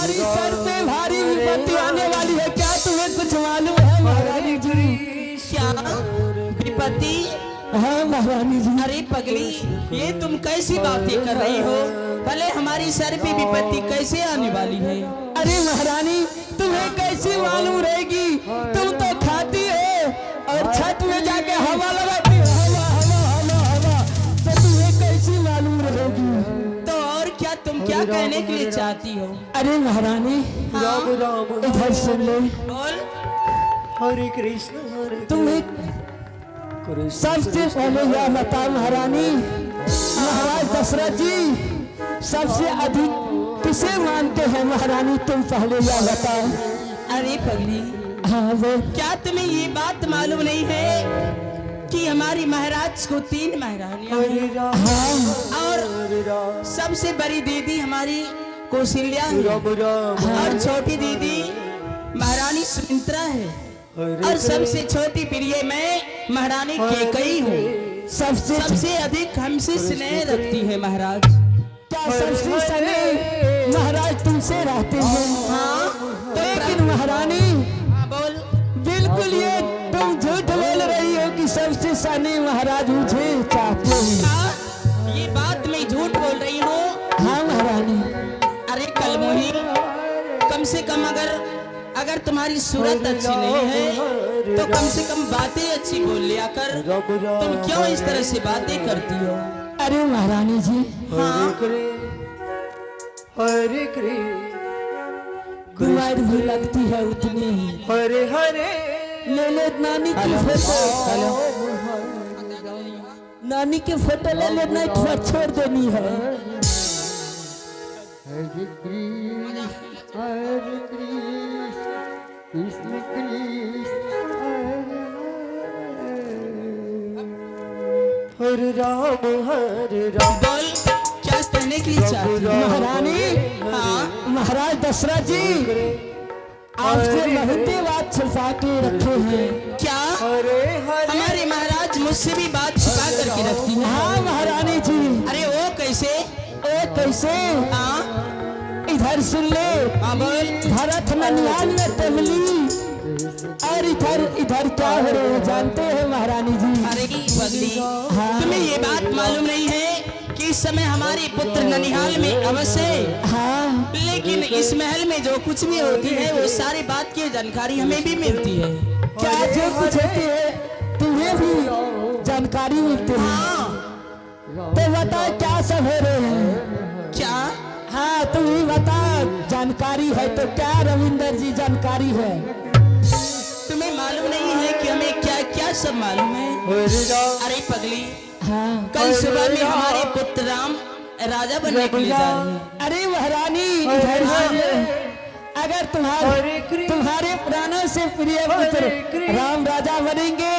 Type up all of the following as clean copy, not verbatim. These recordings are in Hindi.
हमारी सर पे भारी विपत्ति आने वाली है, क्या तुम्हें कुछ मालूम है महारानी जी? क्या विपत्ति? हाँ महारानी जी। अरे पगली, ये तुम कैसी बातें कर रही हो? भले हमारी सर पे विपत्ति कैसे आने वाली है? अरे महारानी, तुम्हें कैसी मालूम रहेगी? तुम तो खाती हो और छत में जाके हवा लगाती हो, हवा हवा हवा हवा, तो तुम्हें कैसी मालूम रहेगी? तो और क्या, तुम क्या कहने के लिए चाहती हो? अरे महारानी, हाँ? इधर सुन ले। बोल। हरे कृष्ण तुम्हें सबसे पहले यह बता महारानी, महाराज दशरथ जी सबसे अधिक किसे मानते हैं महारानी? तुम पहले यह बताओ। अरे पगली, हाँ वो क्या तुम्हें ये बात मालूम नहीं है कि हमारी महाराज को 3 महारानियां हैं? हाँ और सबसे बड़ी दीदी हमारी कौशल्या है, और छोटी दीदी महारानी सुमित्रा है, और सबसे छोटी प्रिय मैं महारानी कैकेयी हूँ। सबसे अधिक हमसे स्नेह रखती है महाराज। क्या सबसे स्नेह महाराज तुमसे रहते हैं? हाँ तो लेकिन महारानी, हाँ बोल। बिल्कुल ये तुम झूठ बोल रही हो कि सबसे स्नेह महाराज मुझे चाहते हैं। हाँ, ये बात मैं झूठ बोल रही हूँ। हाँ महारानी। अरे कलमोही, कम से कम अगर तुम्हारी सूरत अच्छी नहीं है तो कम से कम बातें अच्छी बोल लिया कर। तुम क्यों इस तरह से बातें करती हो? अरे महारानी जी, हाँ? हरे कृष्ण कुमार भी लगती है उतनी ही। हरे हरे ले ले नानी की फोटो, नानी के फोटो ले लेना, छोड़ देनी है। हरे कृष्ण कृष्ण कृष्ण हरे राम बोल, क्या कहने की चाहती हो? महारानी, हाँ? महाराज दशरथ जी आपसे बहुत बात छुपा के रखे हैं। क्या हरे हरे हमारे महाराज मुझसे भी बात छुपा करके रखती है? हाँ महारानी जी। अरे वो कैसे? ए कैसे? हाँ? इधर सुन ले। हाँ बोल। भरत ननिहाल में टहली, और इधर क्या हो रहे हैं जानते हैं महारानी जी? अरे पगली, तुम्हें ये बात मालूम नहीं है कि इस समय हमारे पुत्र ननिहाल में अवश्य है। हाँ, लेकिन इस महल में जो कुछ भी होती है वो सारी बात की जानकारी हमें भी मिलती है। क्या जो कुछ होती है तुम्हें भी जानकारी मिलती है? हाँ? तो बता क्या सब हो रहे हैं? क्या? हाँ तुम ही बता, जानकारी है तो क्या रविंदर जी जानकारी है? तुम्हें मालूम नहीं है कि हमें क्या क्या सब मालूम है? अरे पगली, हाँ कल सुबह में हमारे पुत्र राम राजा बनने के लिए जा रहे हैं। अरे महारानी, इधर से अगर तुम्हारे प्राणों से प्रिय पुत्र राम राजा बनेंगे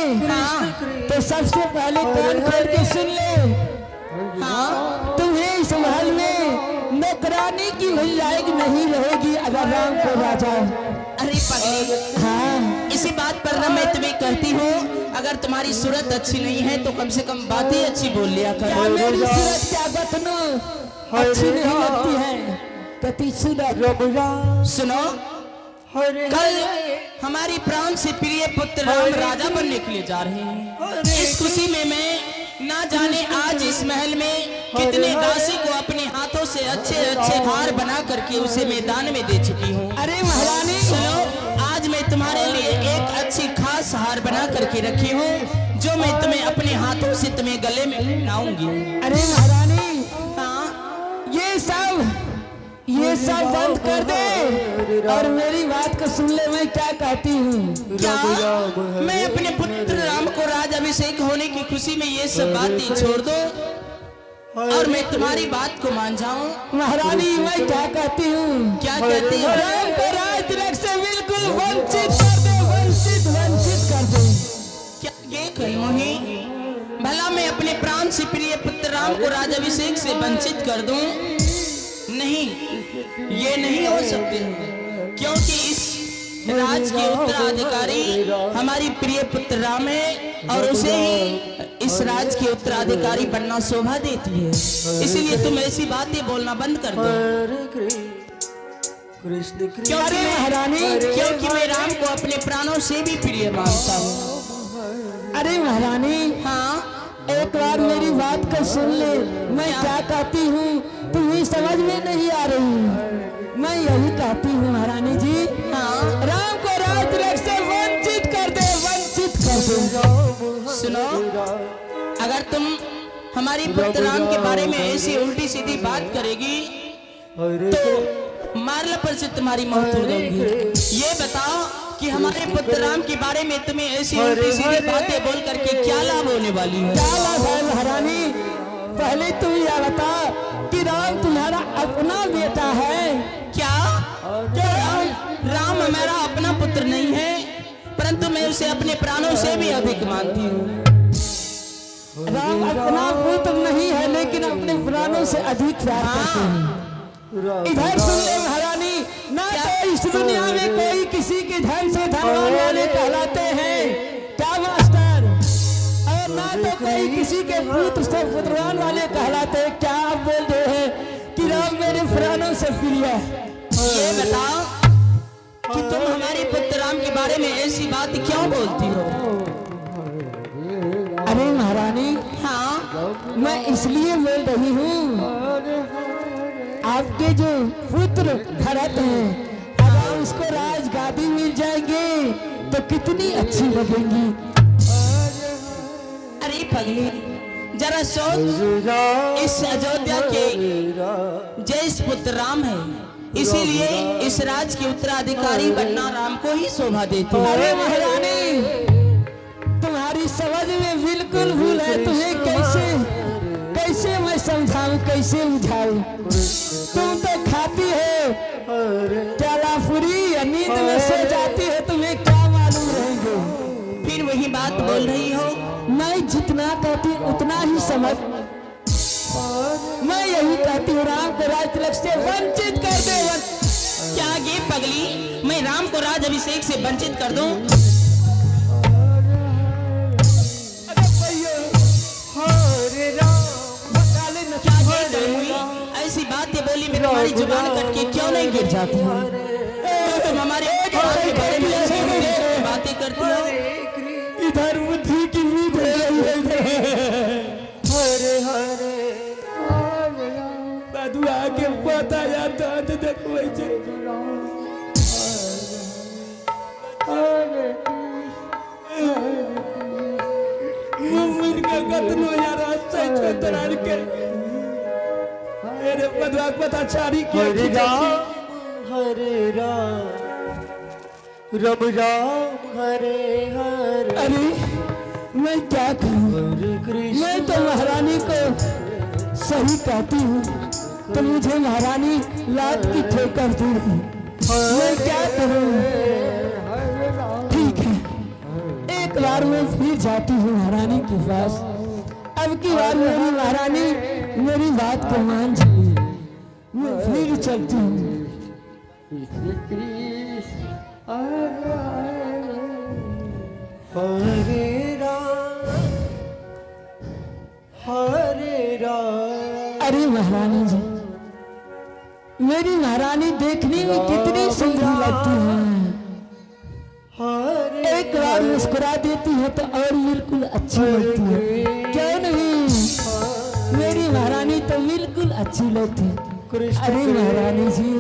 तो सबसे पहले कान खोल के सुन ले। हाँ? तुम्हें इस महल में नौकरानी की भी लायक नहीं रहेगी अगर राम को राजा। अरे पगली, हाँ इसी बात पर ना मैं तुम्हें कहती हूँ, अगर तुम्हारी सूरत अच्छी नहीं है तो कम से कम बातें अच्छी बोल लिया क्या कर। मेरी सूरत क्या बतनो अच्छी नहीं लगती है? कति सूरत सुनो, कल हमारी प्राण से प्रिय पुत्र राम राजा बनने के लिए जा रहे हैं। इस खुशी में मैं ना जाने आज इस महल में कितने दासी को अपने हाथों से अच्छे अच्छे हार बना करके उसे मैदान में दे चुकी हूँ। अरे महारानी, सुनो, आज मैं तुम्हारे लिए एक अच्छी खास हार बना करके रखी हूँ जो मैं तुम्हें अपने हाथों से तुम्हें गले में पहनाऊंगी। अरे महारानी, हाँ? ये सब बंद कर दे और मेरी बात को सुन ले। मैं क्या कहती हूँ? क्या मैं अपने पुत्र राम को राज अभिषेक होने की खुशी में ये सब बातें छोड़ दो और मैं तुम्हारी बात को मान जाऊं? महारानी, मैं क्या कहती हूँ? क्या कहती हो? राम को राज तिलक से बिल्कुल वंचित कर दे, वंचित कर दे। क्या ये कलमोही, भला मैं अपने प्राण से प्रिय पुत्र राम को राज अभिषेक से वंचित कर दूं? नहीं, ये नहीं हो सकते, क्योंकि इस राज के उत्तराधिकारी हमारी प्रिय पुत्र राम है और उसे ही इस राज के उत्तराधिकारी बनना शोभा देती है। इसीलिए तुम ऐसी बातें बोलना बंद कर दो। कृष्ण अरे कृष्ण महारानी, क्योंकि मैं राम को अपने प्राणों से भी प्रिय मानता हूँ। अरे महारानी, हाँ एक बार मेरी बात को सुन ले। मैं क्या कहती हूँ तुम्हें समझ में नहीं आ रही। मैं यही कहती हूँ महारानी जी, हाँ राम को राज तिलक से वंचित कर दे, वंचित कर दे। सुनो, अगर तुम हमारी पुत्र राम के बारे में ऐसी उल्टी सीधी बात करेगी तो मारला पर से तुम्हारी मौत हो जाएगी। ये बताओ कि हमारे पुत्र राम के बारे में तुम्हें ऐसी उल्टी सीधी बातें बोल करके क्या लाभ होने वाली है? क्या लाभ है महारानी? पहले तुम यह बता कि राम तुम्हारा अपना बेटा है क्या राम हमारा अपना पुत्र नहीं है, परंतु मैं उसे अपने प्राणों से भी अधिक मानती हूँ। राम अपना पुत्र नहीं है, लेकिन अपने प्राणों से अधिक प्यार करते हैं। इधर सुन ले महारानी, ना तो इस दुनिया में कोई किसी के धन से धनवान वाले कहलाते हैं, क्या मास्टर? और ना तो कोई किसी के पुत्र से पुत्रवान वाले कहलाते हैं। क्या आप बोल रहे हैं कि राम मेरे प्राणों से प्रिय है? ये बताओ कि तुम हमारे पुत्र राम के बारे में ऐसी बात क्यों बोलती हो? अरे महारानी, हाँ मैं इसलिए बोल रही हूँ, आपके जो पुत्र भरत हैं, अगर उसको राजगादी मिल जाएंगे तो कितनी अच्छी लगेंगी। अरे पगली, जरा सोच, इस अयोध्या के जैस पुत्र राम है, इसीलिए इस राज के उत्तराधिकारी बनना राम को ही शोभा देती है। अरे महारानी, तुम्हारी समझ में बिल्कुल भूल है। तुम्हें कैसे मैं समझाऊं, कैसे बुझाऊं? तुम तो खाती हो केलापुरी या नींद में सो जाती हो, तुम्हें क्या मालूम रहेंगे? फिर वही बात बोल रही हो। मैं जितना कहती उतना ही समझ। मैं यही कहती हूँ, राम को राज तिलक से वंचित कर दे। क्या ये पगली, मैं राम को राज अभिषेक से वंचित कर दूं? क्या ये हुई? ऐसी बातें बोली में तुम्हारी जुबान कट के क्यों नहीं गिर जाती हो? तुम हमारे राम के बारे में ऐसी बातें करती हो। इधर बुद्धि की नींद है। हरे हरे बधुआ के पता जाता तो देखो ऐसे मुमिन का कतनो यार सच तरार के मेरे बधुआ पता चारी के हरे राम रम राम हरे हरे। अरे मैं क्या करूं? हरे कृष्ण मैं तो महारानी को सही कहती हूँ, तो मुझे महारानी लात की ठोकर दी है। मैं क्या करूं? ठीक है, एक बार मैं फिर जाती हूँ महारानी के पास। अब की बार मेरी महारानी मेरी बात को मान जाए, मैं फिर चलती हूँ। हरे राम हरे राम। अरे महारानी जी, मेरी महारानी देखने में कितनी सुंदर लगती है। हरे एक बार मुस्कुरा देती है तो और बिल्कुल अच्छी लगती है, क्यों नहीं? मेरी महारानी तो बिल्कुल अच्छी लगती है। अरे महारानी जी,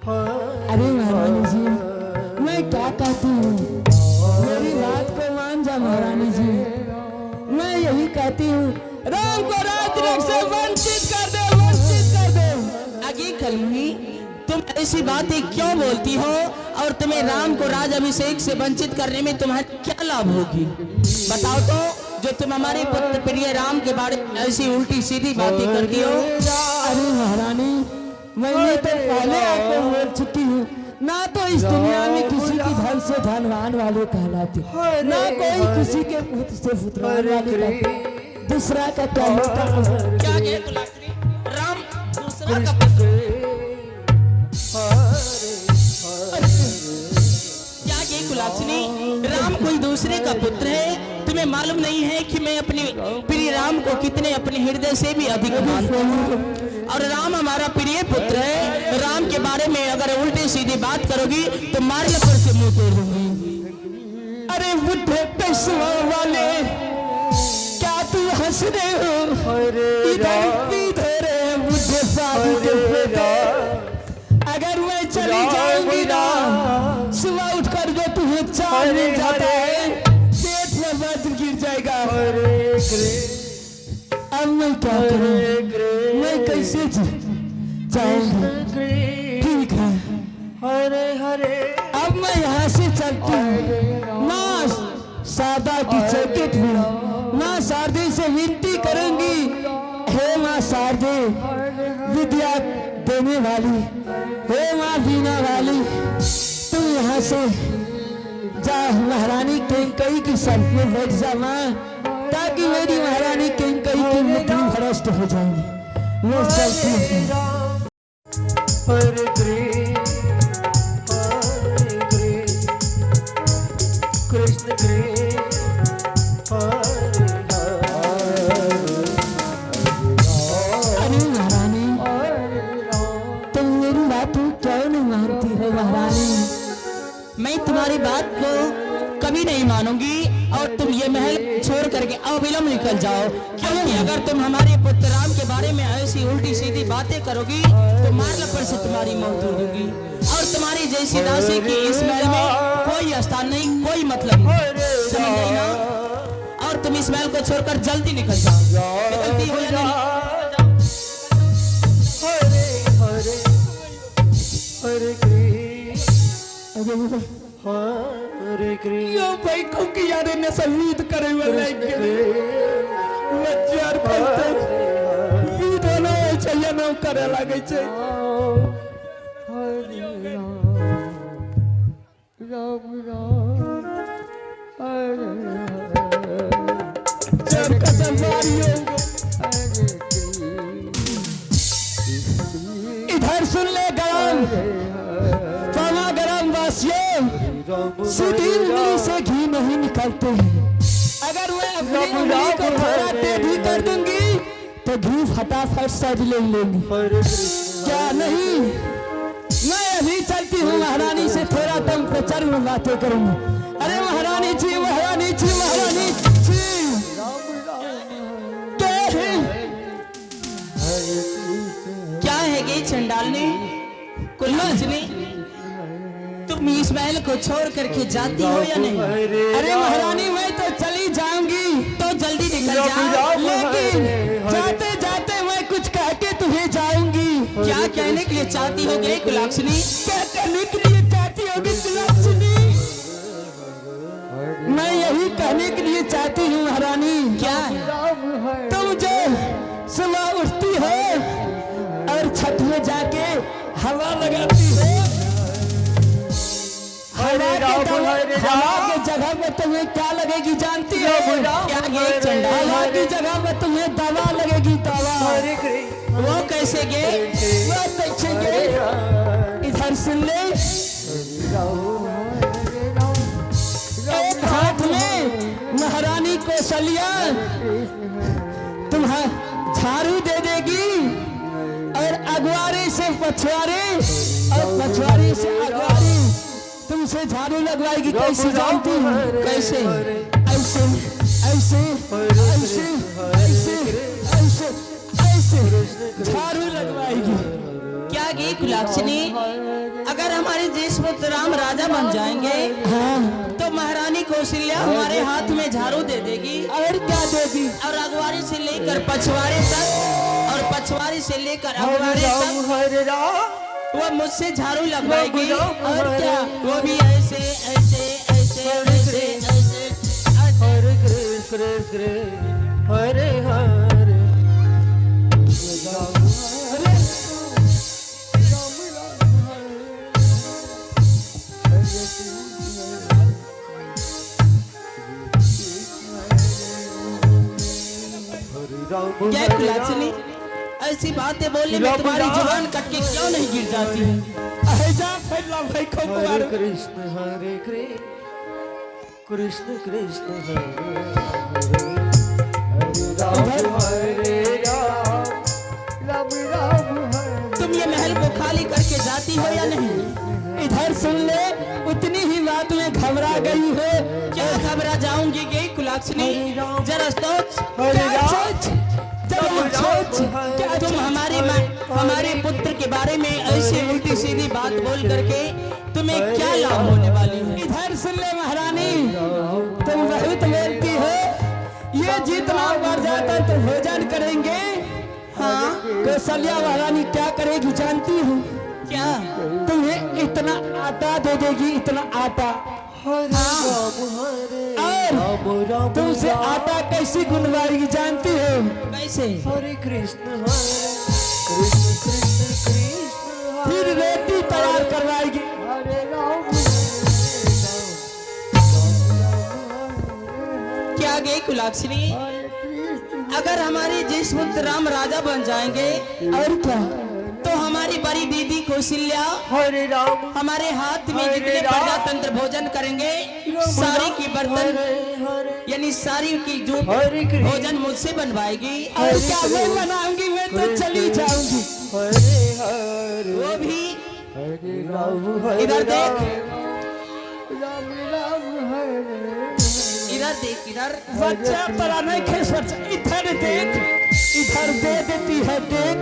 अरे महारानी जी, मैं क्या कहती हूँ, मेरी बात को मान जा महारानी जी। मैं यही कहती हूँ, राम को राज तिलक से वंचित कर दे, वंचित कर दे। आगे कलमुही, तुम ऐसी बातें क्यों बोलती हो? और तुम्हें राम को राज अभिषेक से वंचित करने में तुम्हारा क्या लाभ होगी? बताओ तो, जो तुम हमारे पुत्र प्रिय राम के बारे में ऐसी उल्टी सीधी बातें करती हो। अरे महारानी, मैंने तो पहले आपको बोल चुकी हूँ, ना तो इस दुनिया में किसी की धन से धनवान वाले कहलाते, ना कोई किसी के पुत्र से पुत्रवान वाले कहते। दूसरा का क्या होता है? क्या ये कुलात्री? राम दूसरा का पुत्र? क्या ये कुलासनी, राम कोई दूसरे का पुत्र है? तुम्हें मालूम नहीं है कि मैं अपने प्रिय राम को कितने अपने हृदय से भी अधिक मानता हूँ? और राम हमारा प्रिय पुत्र है। राम के बारे में अगर उल्टी सीधी बात करोगी तो मार लपड़ से मुंह तोड़ दूंगी। अरे बुढ़े पेशवा वाले, क्या तू हंस रहे हो? इधर भी धरे बुढ़े साधु के बेटे। अगर मैं चली जाऊंगी ना, सुबह उठकर जो तुम्हें चार मिल जाता है, पेट में वज्र गिर जाएगा। अब मैं क्या करूं? मैं कैसे जाऊंगी? ठीक है, हरे हरे अब मैं यहाँ से चलती हूँ। माँ शारदा की चौखट में माँ शारदे से विनती करूंगी, हे माँ शारदे विद्या देने वाली, हे माँ बीना वाली, तुम यहाँ से जा महारानी कैकेयी की सर में बैठ जा माँ, ताकि मेरी महारानी कैकेयी की बुद्धि भ्रष्ट हो जाएगी। मैं चलती हूँ। हरे कृष्ण कृष्ण हरे अरे महारानी, तुम मेरी बात क्यों नहीं मानती है महारानी? मैं तुम्हारी बात को कभी नहीं मानूंगी और तुम ये महल छोड़ करके अविलंब निकल जाओ, क्योंकि अगर तुम हमारे पुत्र राम के बारे में ऐसी उल्टी सीधी बातें करोगी तो मार लपड़ से तुम्हारी मौत हो दूंगी। और तुम्हारी जैसी दासी की इस महल में कोई स्थान नहीं, कोई मतलब नहीं, समझ गई ना? और तुम इस महल को छोड़कर जल्दी निकल जाओ। निकलती हो या नहीं? हरे हरे हरे कृष्ण हरे कृष्ण यो भाई को कि यार ने शहीद करे वाला के लज्जार पलते भी दोनों चाहिए न करे लागे छे। जब कसम मारियो इधर सुन ले गरम फमा गरम वासियों, सीधी उंगली से घी नहीं निकलते हैं। अगर मैं अपनी उंगली को थोड़ा टेढ़ी कर दूंगी तो घी फटाफट सब ले लेंगी। क्या नहीं? मैं अभी चलती हूँ महारानी से थोड़ा दम प्रचार में बातें करूंगी। अरे महारानी जी, महारानी जी, महारानी जी, क्या है ये चंडालनी कुलनाचनी, तुम इस महल को छोड़ करके जाती हो या नहीं? अरे महारानी मैं तो चली जाऊंगी, तो जल्दी निकल जा। लेकिन जाते जाते मैं कुछ कह के तुम्हें जाऊंगी। क्या कहने के लिए चाहती हो गई कुलाक्षणी? क्या कहने के लिए चाहती होगी कुलाक्षणी? मैं यही कहने के लिए चाहती हूँ महारानी। क्या? तुम जो सुबह उठती हो और छत में जाके हवा लगाती हो, हवा की जगह में तुम्हें क्या लगेगी जानती हो? क्या ये चंडाल? हवा की जगह में तुम्हें दवा लगेगी, दवा। वो कैसे गे? वो देखेंगे, इधर सुन ले। एक हाथ में महारानी कौशल्या तुम्हें झाड़ू दे देगी और अगवारे से पछवारे और पछवारे से अगवारी तुमसे झाड़ू लगवाएगी। कैसे जानती हूँ? कैसे? ऐसे ऐसे ऐसे ऐसे ऐसे ऐसे झाड़ू लगवाएगी। क्या गे कुलाक्षणी? अगर हमारे देश पुत्र राम राजा बन जाएंगे हाँ, तो महारानी कौशल्या हमारे हाथ में झाड़ू दे देगी और क्या देगी? और अगवारी से लेकर पछवारे तक और पछवारी से लेकर अगवारे तक हरे राम वो मुझसे झाड़ू लगवाएगी। और क्या? वो भी ऐसे ऐसे ऐसे ऐसे ऐसे हरे कृष्ण कृष्ण हरे हरे क्या कुलाक्षणी? ऐसी बातें बोलने में तुम्हारी जुबान कट के क्यों नहीं गिर जाती है? ऐसा फैला भाई को हरे मारो। कृष्ण कृष्ण कृष्ण हरे हरे राम हरे राम तुम ये महल को खाली करके जाती हो या नहीं? इधर सुन ले, उतनी ही बात में घबरा गई हो। क्या घबरा जाऊंगी गई कुलाक्षणी? जरा सोच, क्या सोच, जरा सोच, क्या तुम हमारे पुत्र के बारे में ऐसे उल्टी सीधी बात बोल करके तुम्हें क्या लाभ होने वाली है? इधर सुन ले महारानी, तुम बहुत बोलती हो। ये जितना बढ़ जाता तो भोजन करेंगे। हाँ, कौशल्या महारानी क्या करेगी जानती हो? क्या? तुम्हें इतना आटा दे देगी, इतना आटा। और तुमसे आटा कैसे गुनवाएगी जानती हो? कैसे? हरे कृष्ण कृष्ण कृष्ण फिर रोटी तैयार करवाएगी। क्या गई कुलाक्षणी? अगर हमारे जिस पुत्र राम राजा बन जाएंगे और क्या? तो हमारी बड़ी दीदी कौशल्या हरे राम हमारे हाथ में हरे जितने राम। प्रजातंत्र भोजन करेंगे सारी की बर्तन हरे यानी सारी की जो हरे कृष्ण। भोजन मुझसे बनवाएगी। और क्या मैं बनाऊंगी? मैं तो चली जाऊंगी। हरे हरे वो भी हरे राम इधर देख, हरे इधर देख, इधर बच्चा परा नहीं खेस बच्चा, इधर देख, इधर दे देती है देख।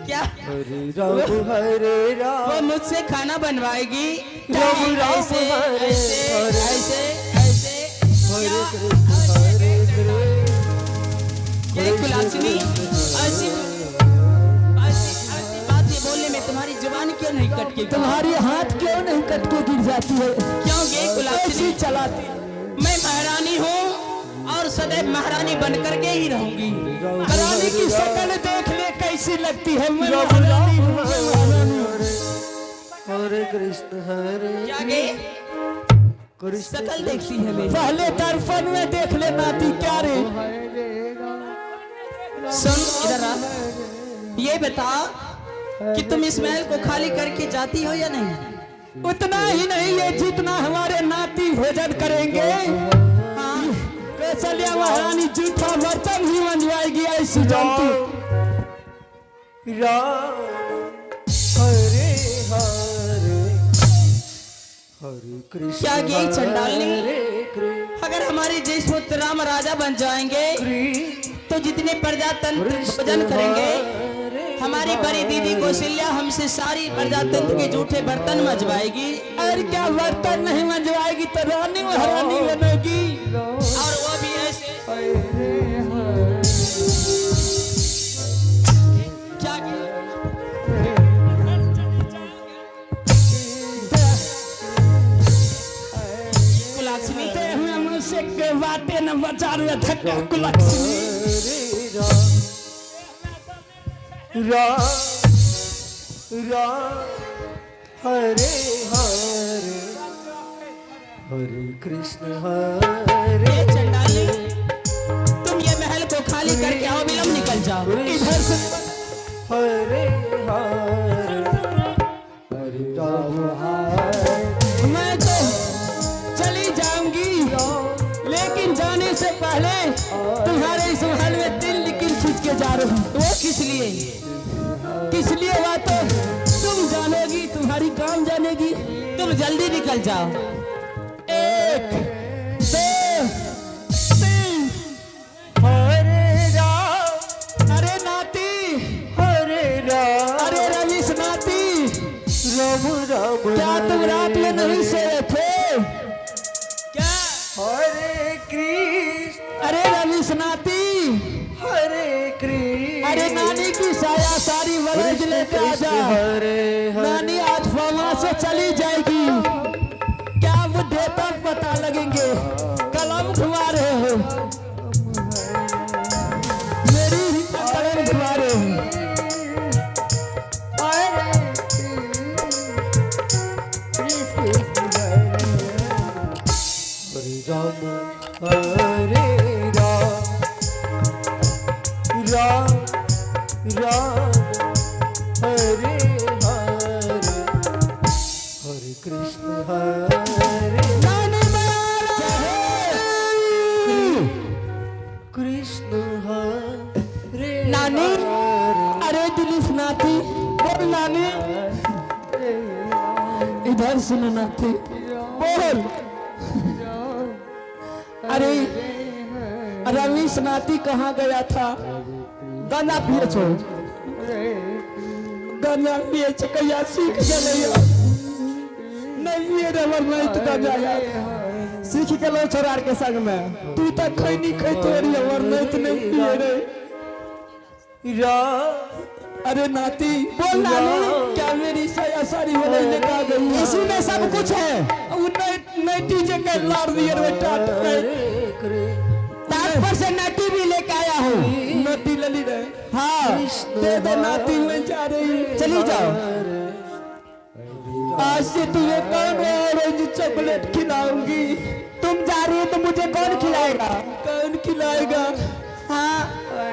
क्या हरे राम वो मुझसे खाना बनवाएगी? राम राम ऐसे हरे ऐसे हरे ऐसे ऐसे हरे कृष्ण हरे ये कुलाक्षणी ऐसी बातें बोलने में तुम्हारी जुबान क्यों नहीं कटकी? तुम्हारी हाथ क्यों नहीं कट के गिर जाती है? क्यों गे कुलाक्षणी? ऐसी चलाती। मैं महारानी हूँ और सदैव महारानी बनकर के ही रहूंगी। महारानी की शक्ल देख ले कैसी लगती है। मैं राम महारानी राम हूँ, मैं महारानी हूँ। हरे कृष्ण हरे क्या गे कृष्ण शकल देखती है मेरी? पहले दर्पण में देख ले नाती क्या रे। सुन इधर आ, ये बता कि तुम इस महल को खाली करके जाती हो या नहीं? उतना ही नहीं, ये जितना हमारे नाती भोजन करेंगे। हाँ, कौशल्या महारानी जूठा बर्तन ही मंजवाएगी ऐसी जानती। राम हरे हरे हरे कृष्ण क्या गई चंडालनी? हरे कृष्ण अगर हमारे जैस पुत्र राम राजा बन जाएंगे तो जितने प्रजातंत्र भोजन करेंगे हमारी बड़ी दीदी कौशल्या हमसे सारी प्रजातंत्र के जूठे बर्तन मंजवाएगी। और क्या बर्तन नहीं मंजवाएगी तो रानी महारानी बनेगी। और वो भी ऐसे क्या कुलाक्षणी ते हुए मुझसे के बातें न बचा रहे धक्का कुलक्ष्मी। राम राम हरे हरे हरे कृष्ण हरे ये चंडाली, तुम ये महल को खाली करके आओ, विलम्ब निकल जाओ। इधर से हरे हरे हरे राम हरे मैं तो चली जाऊंगी, लेकिन जाने से पहले तुम्हारे इस महल में दिल लेकिन खींच के जा रहा हूँ। वो किस लिए? किस लिए बातें तुम जानोगी, तुम्हारी काम जानेगी। तुम जल्दी निकल जाओ। 1 2 3 हरे राम अरे नाती, हरे राम अरे रवीश नाती, राम राम क्या तुम रात में नहीं सोए थे क्या? हरे कृष्ण अरे रवीश नाती, हरे कृष्ण अरे नानी की साया सारी वरज लेके आ जा। हरे नानी आज फमा से चली जाएगी। क्या बुढ़े तक पता लगेंगे? कलम घुमा रहे हो, मेरी ही कलम घुमा रहे हो। हरे राम हरे राम राम राम हरे हरे हरे कृष्ण हरे नानी महाराज इधर सुनो नाती, बोल। अरे रमेश नाती कहाँ गया था? गाना पिए छो, गाना पिए छो, कहिया सीख गया नहीं ये रबर नहीं तो गाना यार सीख के लो छोरार के संग में। तू तक खैनी खै तोरी और नहीं तो नहीं पिए रे। अरे नाती बोल नानी, क्या मेरी सया सारी हो रही लेकर गई? इसी में सब कुछ है। वो नटी जे के लार दिए रे टाट पर से नटी भी लेके आया हूँ। नटी ले ली रे। हाँ दे दे नाती, मैं जा रही। चली जाओ। आज से तुझे कौन ऑरेंज चॉकलेट खिलाऊंगी? तुम जा रही हो तो मुझे कौन खिलाएगा? कौन खिलाएगा? हाँ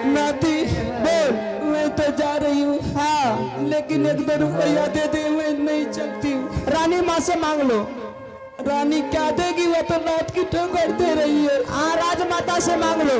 नाती बोल। मैं तो जा रही हूँ। हाँ लेकिन 1-2 रुपया दे दे, मैं नहीं चलती हूँ। रानी माँ से मांग लो। रानी क्या देगी? वो तो रात की ठोकर दे रही है। हाँ राजमाता से मांग लो।